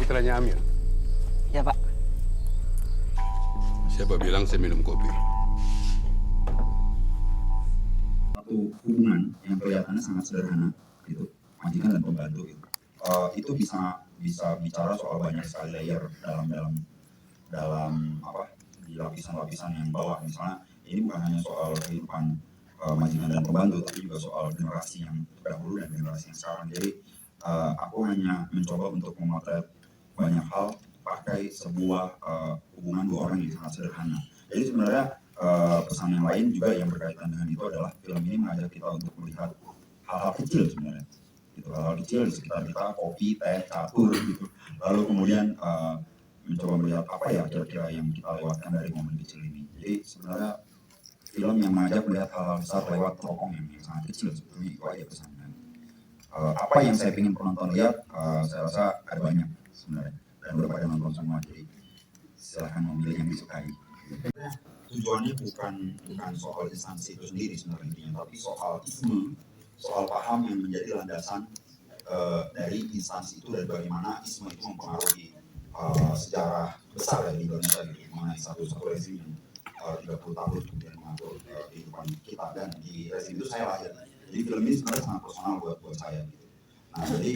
putranya Amir? Ya, Pak. Siapa bilang saya minum kopi? Satu hubungan yang kelihatannya sangat sederhana, gitu, majikan dan pembantu, gitu. Itu bisa bicara soal banyak sekali layer dalam apa di lapisan-lapisan yang bawah. Misalnya ini bukan hanya soal kehidupan majikan dan pembantu, tapi juga soal generasi yang terdahulu dan generasi yang sekarang. Jadi aku hanya mencoba untuk memotret banyak hal pakai sebuah hubungan dua orang yang sangat sederhana. Jadi sebenarnya pesan yang lain juga yang berkaitan dengan itu adalah film ini mengajak kita untuk melihat hal-hal kecil sebenarnya, gitu, hal-hal kecil di sekitar kita, kopi, teh, catur, gitu. Lalu kemudian mencoba melihat apa ya kira-kira yang kita lewatkan dari momen kecil ini. Jadi sebenarnya film yang mengajak melihat hal-hal besar lewat teropong yang sangat kecil, sebetulnya itu aja pesannya. Apa yang saya ingin penonton lihat, saya rasa ada banyak sebenarnya, dan udah pada nonton semua, jadi silahkan memilih yang disukai. Tujuannya bukan soal instansi itu sendiri sebenarnya, tapi soal isme, soal paham yang menjadi landasan dari instansi itu dan bagaimana isme itu mempengaruhi sejarah besar dari Indonesia, gitu, mengenai satu rezim yang 30 tahun kemudian mengatur kehidupan kita, dan di rezim itu saya lahir. Jadi film ini sebenarnya sangat personal buat saya, gitu. Nah, jadi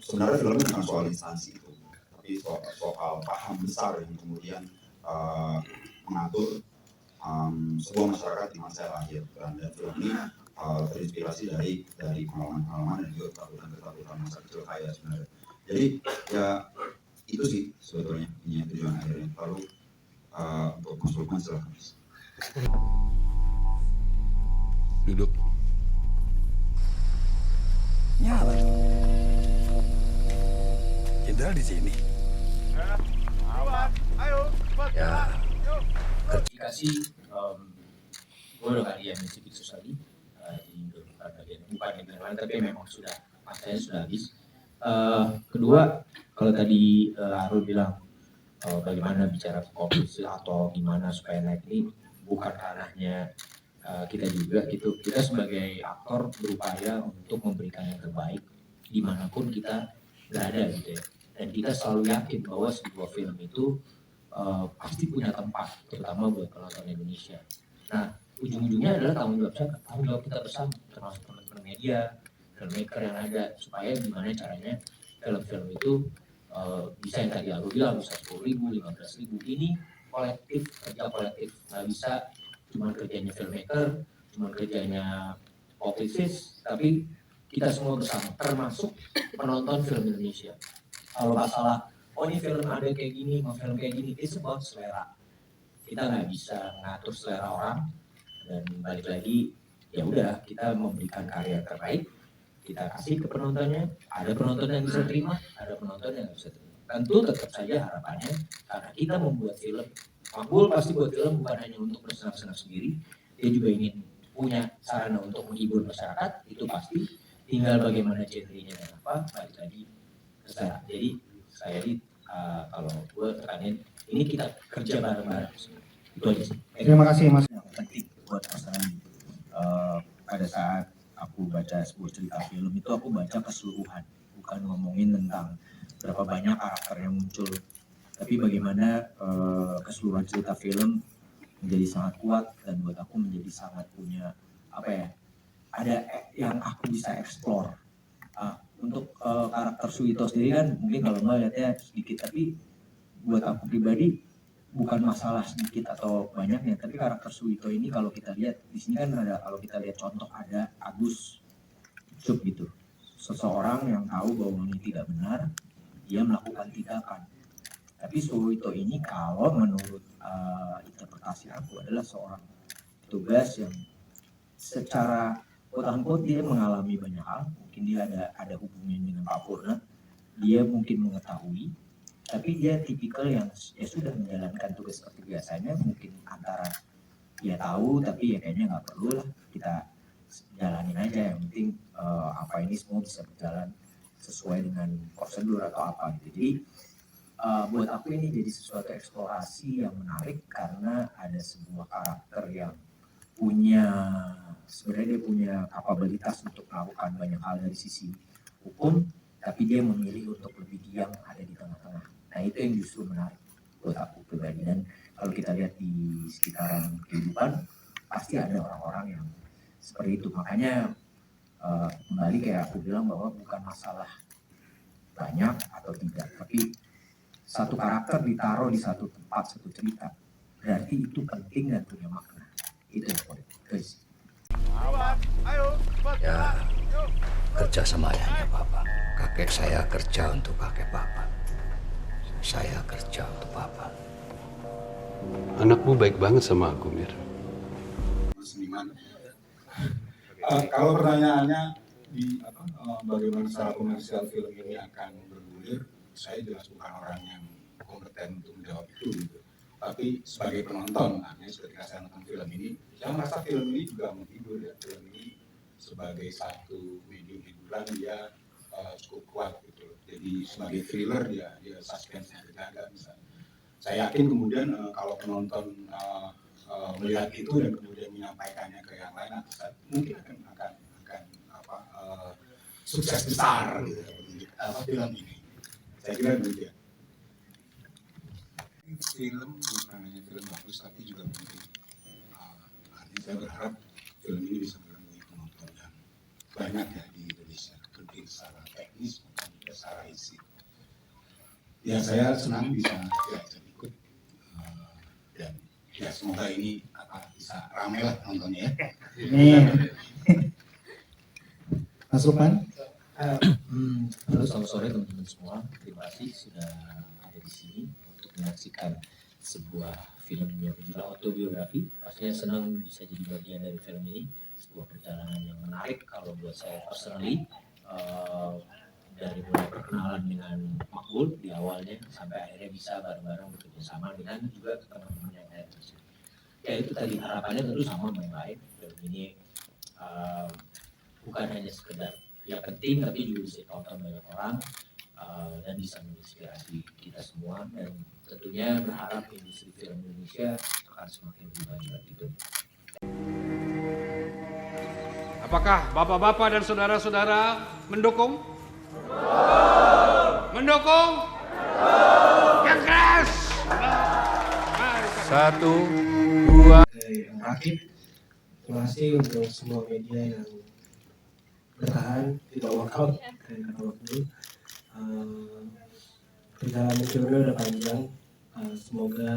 sebenarnya film ini bukan soal instansi itu, tapi soal paham besar yang kemudian mengatur sebuah masyarakat di mana saya lahir, dan film ini terinspirasi dari pengalaman dan juga ketakutan masa kecil saya sebenarnya. Jadi ya itu sih sebetulnya ini tujuan akhirnya. Lalu untuk Mas Lukman silakan. Duduk. Nyala. Jenderal di sini. Ya, verifikasi gue udah kali ya Civic Society, jadi bukan bagian lain, tapi memang sudah masanya sudah habis. Kedua, kalau tadi Harul bilang bagaimana bicara kompetisi atau gimana supaya naik, ini bukan ranahnya kita juga gitu. Kita sebagai aktor berupaya untuk memberikan yang terbaik dimanapun kita berada gitu ya. Dan kita selalu yakin bahwa sebuah film itu pasti punya tempat, terutama buat penonton Indonesia. Nah, ujung-ujungnya adalah tanggung jawab kita bersama, termasuk teman-teman media, filmmaker yang ada, supaya gimana caranya film-film itu bisa yang tadi aku bilang, bisa 10.000, 15.000, ini kolektif, kerja kolektif, nggak bisa cuma kerjanya filmmaker, cuma kerjanya publicist, tapi kita semua bersama, termasuk penonton film Indonesia. Kalau masalah oh ini film ada kayak gini, mau film kayak gini, it's about selera. Kita nggak bisa ngatur selera orang, dan balik lagi ya udah kita memberikan karya terbaik, kita kasih ke penontonnya. Ada penonton yang bisa terima, ada penonton yang nggak bisa terima. Tentu tetap saja harapannya karena kita membuat film, Makbul pasti buat film bukan hanya untuk bersenang-senang sendiri, dia juga ingin punya sarana untuk menghibur masyarakat, itu pasti. Tinggal bagaimana genrenya dan apa, balik lagi ke sana. Jadi saya kalau gue tekanin ini kita kerja bareng-bareng, itu aja sih. Terima kasih Mas. Yang penting buat pasangan pada saat aku baca sebuah cerita film itu aku baca keseluruhan, bukan ngomongin tentang berapa banyak karakter yang muncul, tapi bagaimana keseluruhan cerita film menjadi sangat kuat dan buat aku menjadi sangat punya apa ya, ada yang aku bisa explore. Untuk karakter Suwito sendiri kan mungkin kalau mbak lihatnya sedikit, tapi buat aku pribadi bukan masalah sedikit atau banyaknya, tapi karakter Suwito ini kalau kita lihat di sini kan ada, kalau kita lihat contoh ada Agus Cup gitu, seseorang yang tahu bahwa ini tidak benar, dia melakukan tindakan. Tapi Suwito ini kalau menurut interpretasi aku adalah seorang petugas yang secara quote-unquote dia mengalami banyak hal, mungkin dia ada hubungan dengan Pak Purna, dia mungkin mengetahui, tapi dia tipikal yang ya sudah menjalankan tugas seperti biasanya, mungkin antara ya tahu tapi ya kayaknya nggak perlu lah, kita jalanin aja, yang penting apa ini semua bisa berjalan sesuai dengan prosedur atau apa gitu. Jadi buat aku ini jadi sesuatu eksplorasi yang menarik karena ada sebuah karakter yang punya, sebenarnya dia punya kapabilitas untuk melakukan banyak hal dari sisi hukum, tapi dia memilih untuk lebih diam, ada di tengah-tengah. Nah itu yang justru menarik buat aku pribadi. Dan kalau kita lihat di sekitaran kehidupan pasti ada orang-orang yang seperti itu. Makanya kembali kayak aku bilang bahwa bukan masalah banyak atau tidak, tapi satu karakter ditaruh di satu tempat, satu cerita, berarti itu penting dan punya makna. Itu yang poin. Ya, kerja sama ayahnya Papa. Kakek saya kerja untuk kakek Papa. Saya kerja untuk Papa. Anakmu baik banget sama aku, Mir. Seniman. Kalau pertanyaannya bagaimana secara komersial film ini akan bergulir, saya jelas bukan orang yang kompeten untuk menjawab itu gitu. Tapi sebagai penonton, ketika saya nonton film ini, saya merasa film ini juga menghibur ya. Film ini sebagai satu medium hiburan dia cukup kuat gitu. Jadi sebagai thriller dia suspense-nya terjaga misalnya. Saya yakin kemudian kalau penonton melihat itu dan kemudian menyampaikannya ke yang lain, mungkin akan sukses besar gitu, film ini. Saya kira demikian. Film bukan hanya film bagus tapi juga penting. Saya berharap film ini bisa menemui penonton yang banyak ya di Indonesia, penting secara teknis maupun juga secara isi. Ya saya senang bisa diajak ikut dan ya semoga ini bisa ramai lah nontonnya ya. Mas Lukman. Halo, selamat sore teman-teman semua. Terima kasih sudah ada di sini untuk menyaksikan sebuah film yang berjudul Autobiografi. Pastinya senang bisa jadi bagian dari film ini. Sebuah perjalanan yang menarik kalau buat saya personally. Dari mulai perkenalan dengan Makbul di awalnya sampai akhirnya bisa bareng-bareng bekerja sama dengan juga teman-teman yang lain. Ya itu tadi harapannya tentu sama main-main. Film ini bukan hanya sekedar ya penting tapi juga bisa ditonton banyak orang dan bisa menginspirasi kita semua, dan tentunya berharap industri film Indonesia akan semakin lebih banyak gitu. Apakah bapak-bapak dan saudara-saudara mendukung? Mendukung? Yang keras! Satu, dua. Rakib, terima kasih untuk semua media yang bertahan, tidak walkout dari kata waktu. Perjalanan filmnya udah panjang. Semoga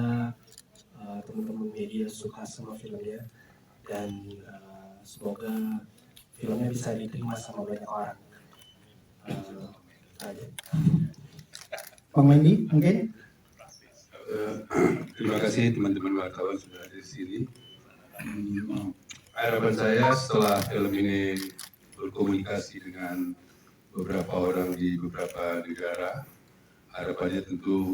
teman-teman media suka sama filmnya dan semoga filmnya bisa diterima sama banyak orang. Bang Mendy mungkin? Terima kasih teman-teman wartawan sudah ada di sini. Harapan saya setelah film ini berkomunikasi dengan beberapa orang di beberapa negara, harapannya tentu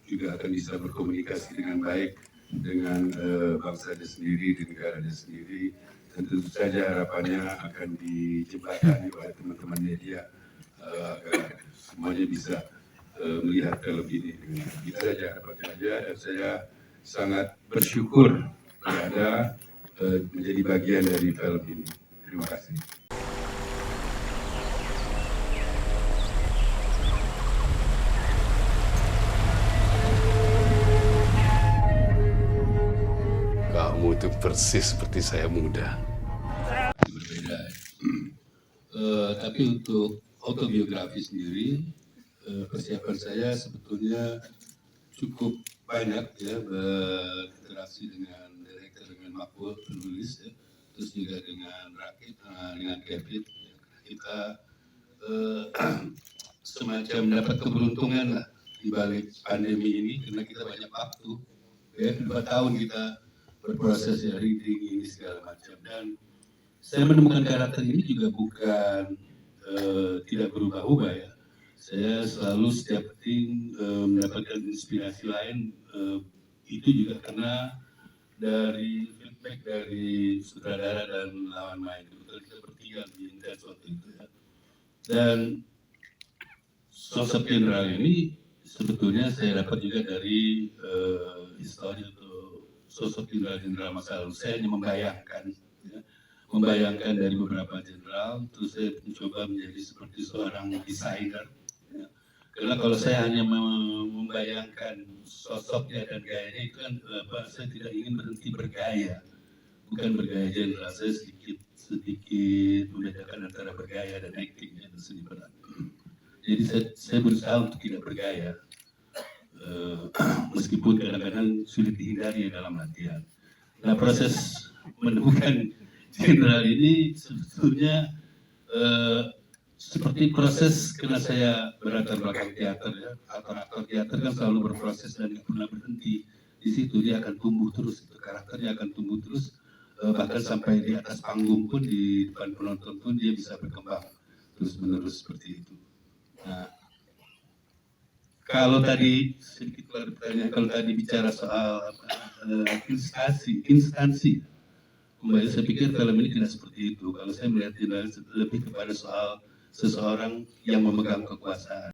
juga akan bisa berkomunikasi dengan baik dengan bangsanya sendiri, di negaranya sendiri. Dan tentu saja harapannya akan dijembatani oleh teman-teman media agar semuanya bisa melihat film ini. Itu saja harapan saja, dan saya sangat bersyukur berada menjadi bagian dari film ini. Terima kasih. Kamu itu persis seperti saya muda. Berbeda. Tapi untuk autobiografi sendiri, persiapan saya sebetulnya cukup banyak ya, berinteraksi dengan director, dengan Makbul, penulis ya, terus juga dengan Rakib, dengan Kevin. Ya. Kita semacam dapat keberuntungan lah di balik pandemi ini karena kita banyak waktu. Ya, 2 tahun kita berproses ya, reading ini segala macam, dan saya menemukan karakter ini juga bukan tidak berubah-ubah ya. Saya selalu setiap penting mendapatkan inspirasi lain, itu juga karena dari feedback dari sutradara dan lawan main. Kebetulan kita bertiga di intens waktu itu ya. Dan sosok jenderal ini sebetulnya saya dapat juga dari histori atau sosok jenderal masa lalu. Saya hanya membayangkan ya, membayangkan dari beberapa jenderal, terus saya mencoba menjadi seperti seorang desainer. Ya. Karena kalau saya hanya membayangkan sosoknya dan gayanya itu kan saya tidak ingin berhenti bergaya, bukan bergaya jenderal. Saya sedikit membedakan antara bergaya dan acting itu seni peran. Jadi saya berusaha untuk tidak bergaya, meskipun kadang-kadang sulit dihindari dalam latihan. Nah, proses menemukan jenderal ini sebetulnya seperti proses karena saya berlatar belakang teater ya, aktor teater kan selalu berproses dan tidak pernah berhenti. Di situ dia akan tumbuh terus, itu karakternya akan tumbuh terus, bahkan sampai di atas panggung pun, di depan penonton pun dia bisa berkembang terus menerus seperti itu. Nah, kalau tadi sedikit pertanyaan, kalau tadi bicara soal instansi, kembali saya pikir film ini tidak seperti itu. Kalau saya melihat lebih kepada soal seseorang yang memegang kekuasaan.